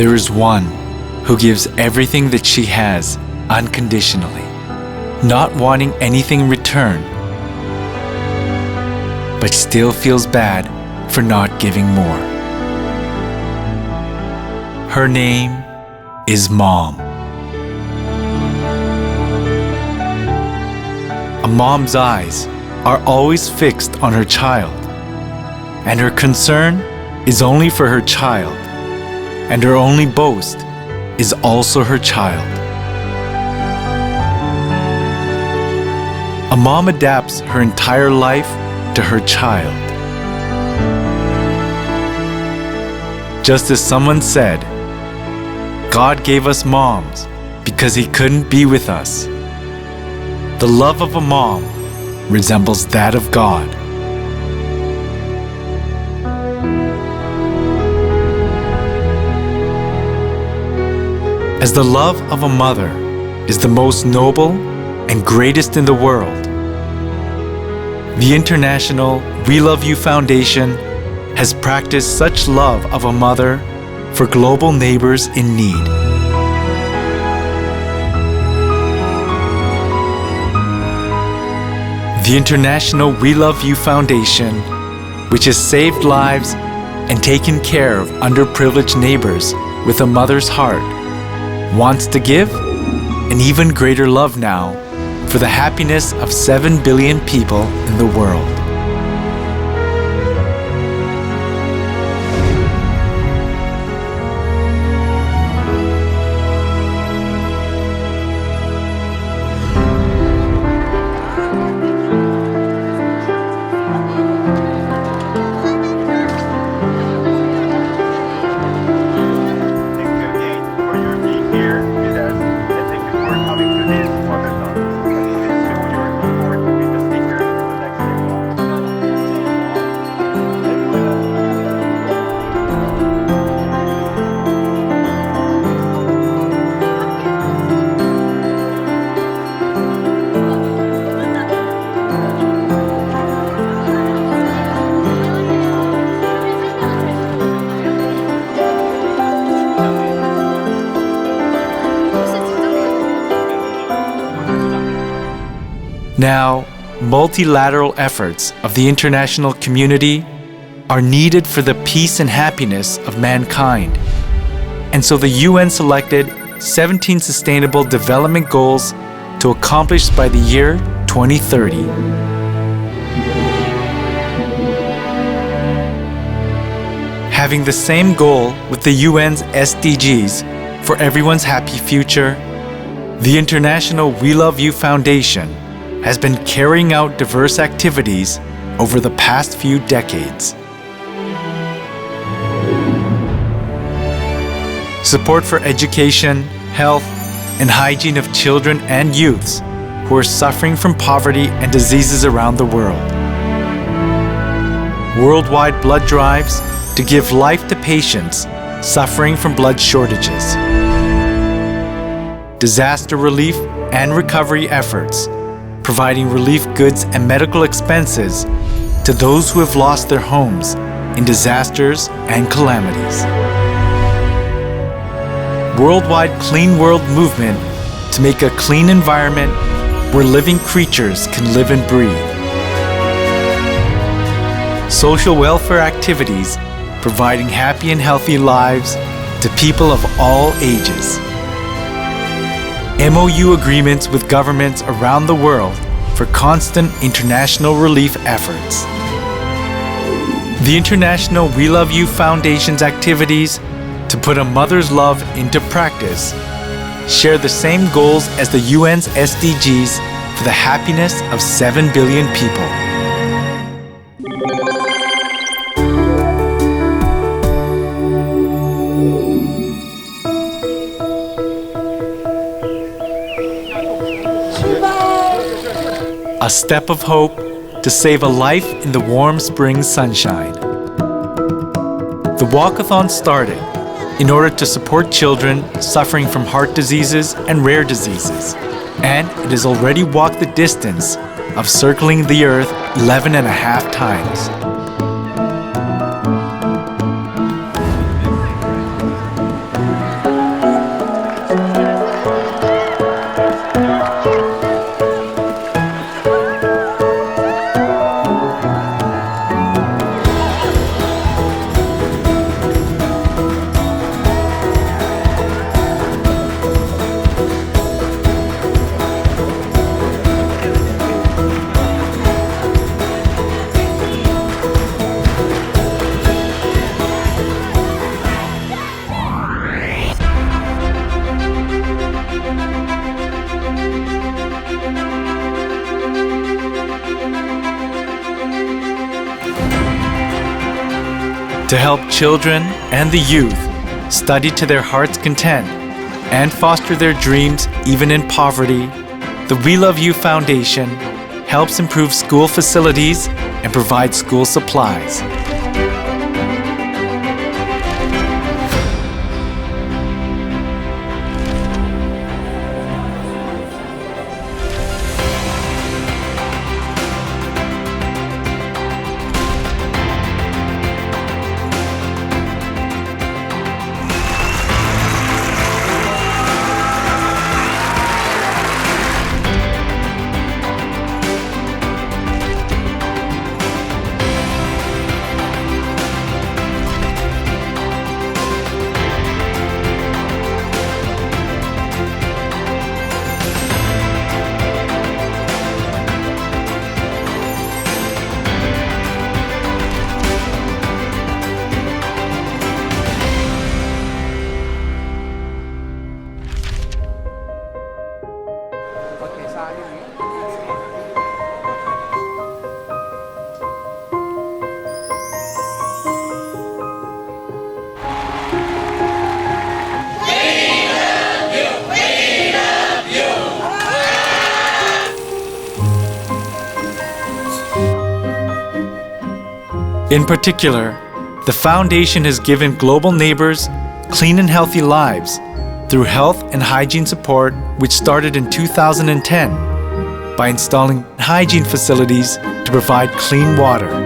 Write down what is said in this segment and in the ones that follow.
There is one who gives everything that she has unconditionally, not wanting anything in return, but still feels bad for not giving more. Her name is Mom. A mom's eyes are always fixed on her child, and her concern is only for her child, and her only boast is also her child. A mom adapts her entire life to her child. Just as someone said, God gave us moms because He couldn't be with us. The love of a mom resembles that of God. As the love of a mother is the most noble and greatest in the world, the international WeLoveU Foundation has practiced such love of a mother for global neighbors in need. The international WeLoveU Foundation, which has saved lives and taken care of underprivileged neighbors with a mother's heart, wants to give an even greater love now for the happiness of 7 billion people in the world. Now, multilateral efforts of the international community are needed for the peace and happiness of mankind. And so the UN selected 17 Sustainable Development Goals to accomplish by the year 2030. Having the same goal with the UN's SDGs for everyone's happy future, the international WeLoveU Foundation has been carrying out diverse activities over the past few decades. Support for education, health, and hygiene of children and youths who are suffering from poverty and diseases around the world. Worldwide blood drives to give life to patients suffering from blood shortages. Disaster relief and recovery efforts, providing relief goods and medical expenses to those who have lost their homes in disasters and calamities. Worldwide Clean World movement to make a clean environment where living creatures can live and breathe. Social welfare activities providing happy and healthy lives to people of all ages. MOU agreements with governments around the world for constant international relief efforts. The International WeLoveU Foundation's activities to put a mother's love into practice share the same goals as the UN's SDGs for the happiness of 7 billion people. A step of hope to save a life in the warm spring sunshine. The walkathon started in order to support children suffering from heart diseases and rare diseases, and it has already walked the distance of circling the Earth 11.5 times. To help children and the youth study to their heart's content and foster their dreams even in poverty, the WeLoveU Foundation helps improve school facilities and provide school supplies. In particular, the Foundation has given global neighbors clean and healthy lives through health and hygiene support, which started in 2010 by installing hygiene facilities to provide clean water.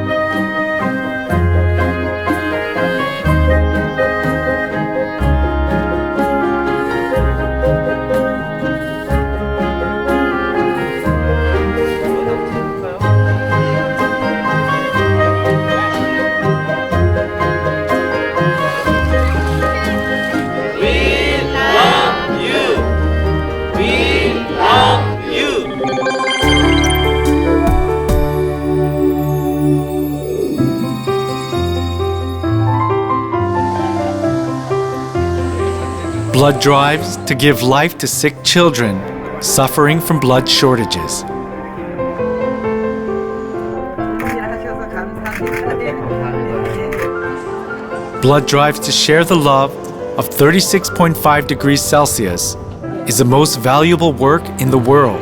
Blood drives to give life to sick children suffering from blood shortages. Blood drives to share the love of 36.5 degrees Celsius is the most valuable work in the world,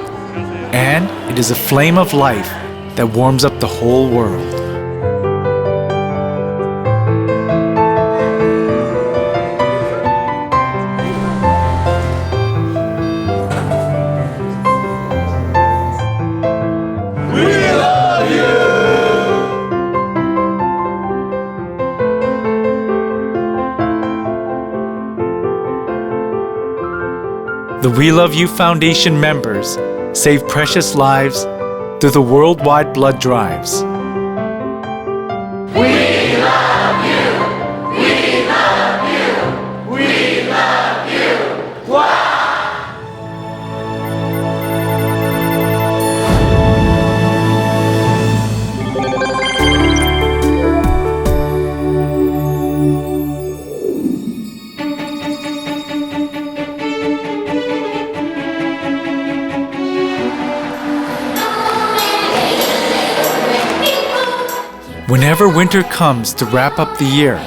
and it is a flame of life that warms up the whole world. The WeLoveU Foundation members save precious lives through the worldwide blood drives. We love you! We love you! We love you! Wow! Whenever winter comes to wrap up the year,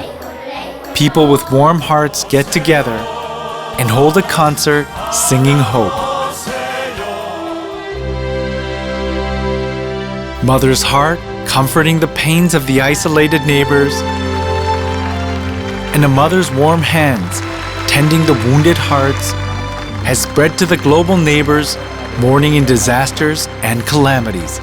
people with warm hearts get together and hold a concert singing hope. Mother's heart comforting the pains of the isolated neighbors, and a mother's warm hands tending the wounded hearts has spread to the global neighbors mourning in disasters and calamities.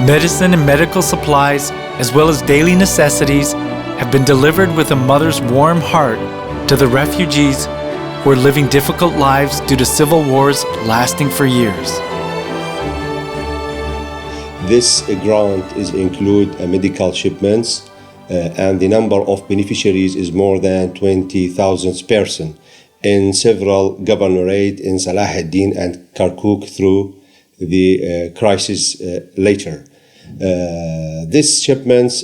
Medicine and medical supplies, as well as daily necessities, have been delivered with a mother's warm heart to the refugees who are living difficult lives due to civil wars lasting for years. This grant include medical shipments, and the number of beneficiaries is more than 20,000 persons in several governorates in Salahuddin and Kirkuk through the crisis later. These shipments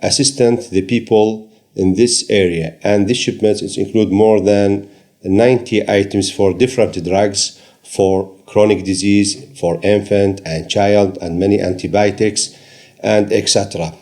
assist the people in this area, and these shipments include more than 90 items for different drugs, for chronic disease, for infant and child, and many antibiotics, and etc.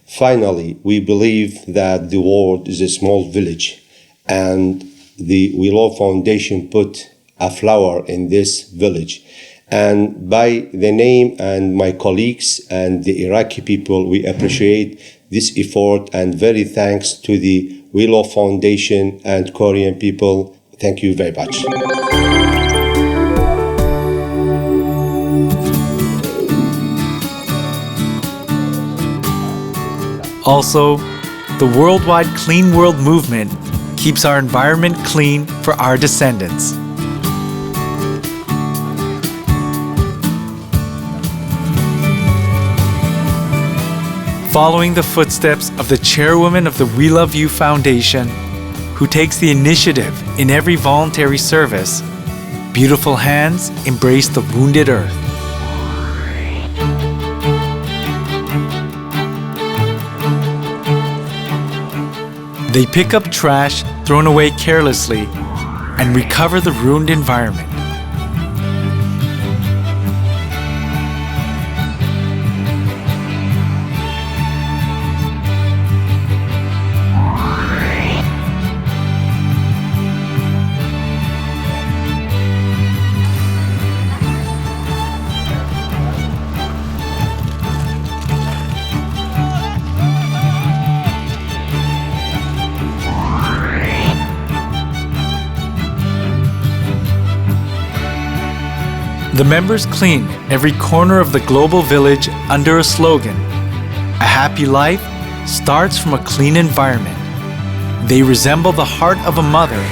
Finally, we believe that the world is a small village, and the WeLoveU Foundation put a flower in this village. And by the name and my colleagues and the Iraqi people, we appreciate this effort and very thanks to the WeLoveU Foundation and Korean people. Thank you very much. Also, the worldwide Clean World movement keeps our environment clean for our descendants. Following the footsteps of the chairwoman of the WeLoveU Foundation, who takes the initiative in every voluntary service, beautiful hands embrace the wounded earth. They pick up trash thrown away carelessly and recover the ruined environment. The members clean every corner of the global village under a slogan: a happy life starts from a clean environment. They resemble the heart of a mother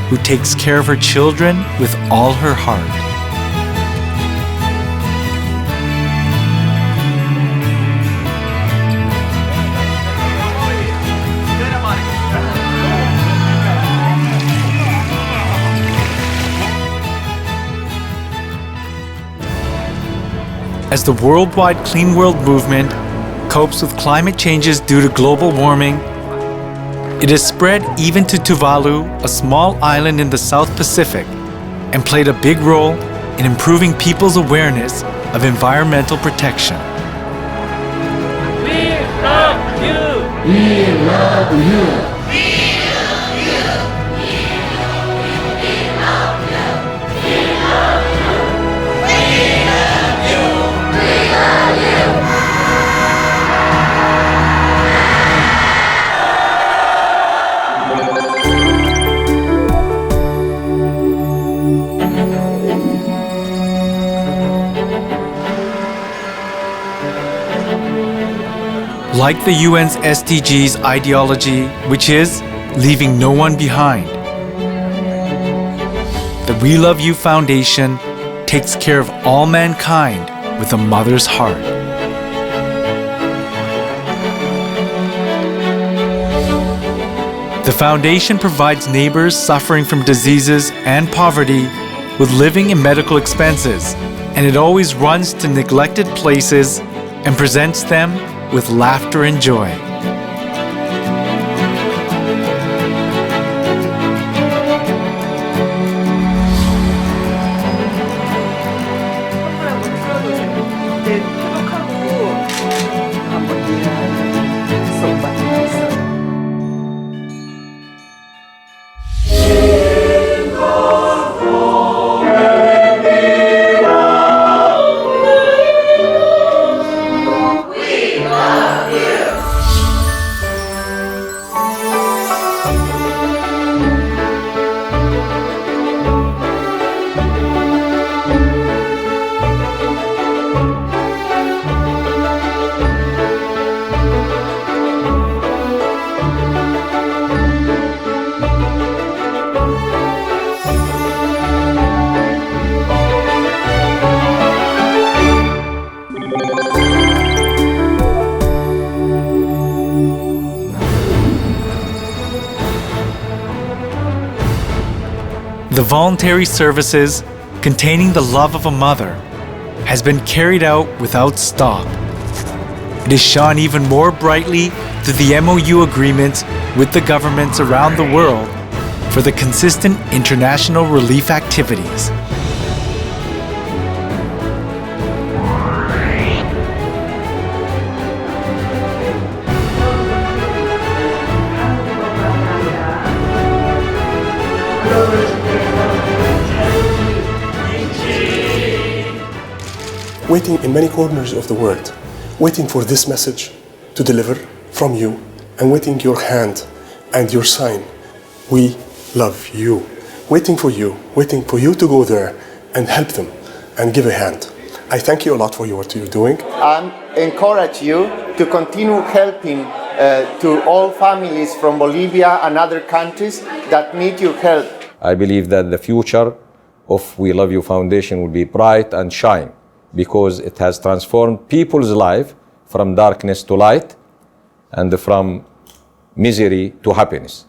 who takes care of her children with all her heart. As the worldwide Clean World movement copes with climate changes due to global warming, it has spread even to Tuvalu, a small island in the South Pacific, and played a big role in improving people's awareness of environmental protection. We love you. We love you. Like the UN's SDGs ideology, which is leaving no one behind, the WeLoveU Foundation takes care of all mankind with a mother's heart. The foundation provides neighbors suffering from diseases and poverty with living and medical expenses, and it always runs to neglected places and presents them with laughter and joy. voluntary services containing the love of a mother has been carried out without stop. It is shone even more brightly through the MOU agreements with the governments around the world for the consistent international relief activities. Waiting in many corners of the world, waiting for this message to deliver from you, and waiting your hand and your sign, we love you. Waiting for you to go there and help them and give a hand. I thank you a lot for what you're doing. And encourage you to continue helping to all families from Bolivia and other countries that need your help. I believe that the future of WeLoveU Foundation will be bright and shine, because it has transformed people's life from darkness to light and from misery to happiness.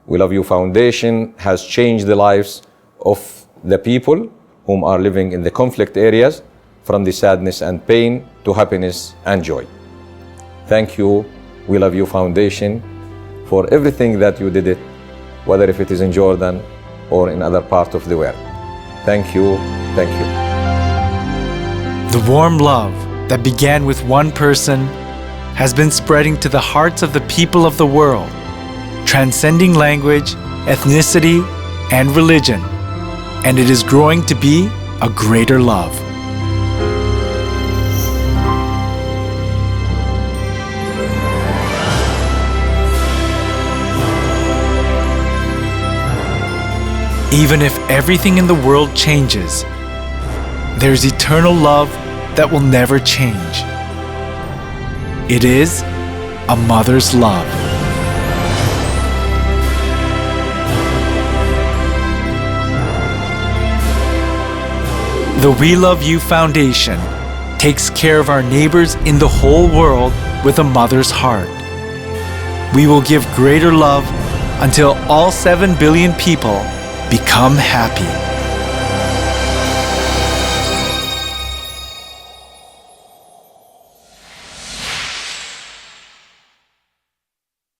WeLoveU Foundation has changed the lives of the people whom are living in the conflict areas, from the sadness and pain to happiness and joy. Thank you, WeLoveU Foundation, for everything that you did it, whether if it is in Jordan or in other parts of the world. Thank you, thank you. The warm love that began with one person has been spreading to the hearts of the people of the world, transcending language, ethnicity, and religion, and it is growing to be a greater love. Even if everything in the world changes, there's eternal love that will never change. It is a mother's love. The WeLoveU Foundation takes care of our neighbors in the whole world with a mother's heart. We will give greater love until all 7 billion people become happy.